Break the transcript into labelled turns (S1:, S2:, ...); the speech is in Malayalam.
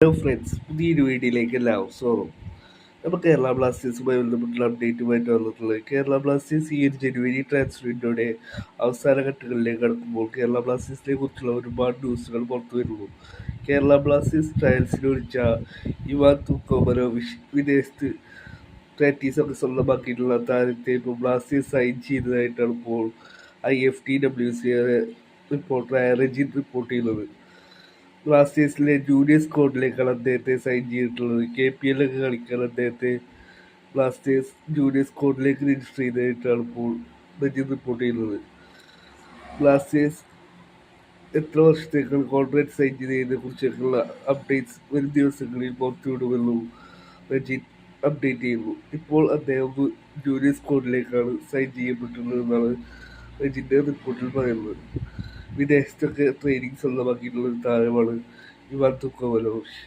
S1: ഹലോ ഫ്രണ്ട്സ്, പുതിയൊരു വീഡിയോയിലേക്ക് എല്ലാവർക്കും സ്വാഗതം. അപ്പോൾ കേരള ബ്ലാസ്റ്റേഴ്സുമായി ബന്ധപ്പെട്ടുള്ള അപ്ഡേറ്റുമായിട്ട് വന്നിട്ടുള്ളത് കേരള ബ്ലാസ്റ്റേഴ്സ് ഈ ഒരു ജനുവരി ട്രാൻസ്ഫർ വിൻഡോയുടെ അവസാന ഘട്ടങ്ങളിലേക്ക് കടക്കുമ്പോൾ കേരള ബ്ലാസ്റ്റേഴ്സിനെ കുറിച്ചുള്ള ഒരുപാട് ന്യൂസുകൾ പുറത്തു വരുന്നു. കേരള ബ്ലാസ്റ്റേഴ്സ് ട്രയൽസിന് വിളിച്ച ഇവാൻ തുക്കോമനോവിച്ച് വിദേശത്ത് പ്രാക്ടീസൊക്കെ സ്വന്തമാക്കിയിട്ടുള്ള താരത്തെ ഇപ്പോൾ ബ്ലാസ്റ്റേഴ്സ് സൈൻ ചെയ്തതായിട്ടാണ് ഇപ്പോൾ IFTWC റിപ്പോർട്ടറായ റെജിൻ റിപ്പോർട്ട് ചെയ്യുന്നത്. ബ്ലാസ്റ്റേഴ്സിലെ ജൂനിയർ സ്ക്വാഡിലേക്കാണ് അദ്ദേഹത്തെ സൈൻ ചെയ്തിട്ടുള്ളത്. KPL ഒക്കെ കളിക്കാൻ അദ്ദേഹത്തെ ബ്ലാസ്റ്റേഴ്സ് ജൂനിയർ സ്ക്വാഡിലേക്ക് രജിസ്റ്റർ ചെയ്തതായിട്ടാണ് ഇപ്പോൾ രഞ്ജിത്ത് റിപ്പോർട്ട് ചെയ്യുന്നത്. ബ്ലാസ്റ്റേഴ്സ് എത്ര വർഷത്തേക്കാണ് കോൺട്രാക്ട് സൈൻ ചെയ്തതിനെ കുറിച്ചൊക്കെയുള്ള അപ്ഡേറ്റ്സ് വരും ദിവസങ്ങളിൽ പുറത്തുവിടുമെന്നും രഞ്ജിത്ത് അപ്ഡേറ്റ് ചെയ്യുന്നു. ഇപ്പോൾ അദ്ദേഹം ജൂനിയർ സ്ക്വാഡിലേക്കാണ് സൈൻ ചെയ്യപ്പെട്ടിട്ടുള്ളതെന്നാണ് രഞ്ജിൻ്റെ റിപ്പോർട്ടിൽ പറയുന്നത്. വിദേശത്തൊക്കെ ട്രെയിനിങ് സ്വന്തമാക്കിയിട്ടുള്ള ഒരു താരമാണ് ഇവാൻ തുക്കോമനോവിച്ച്.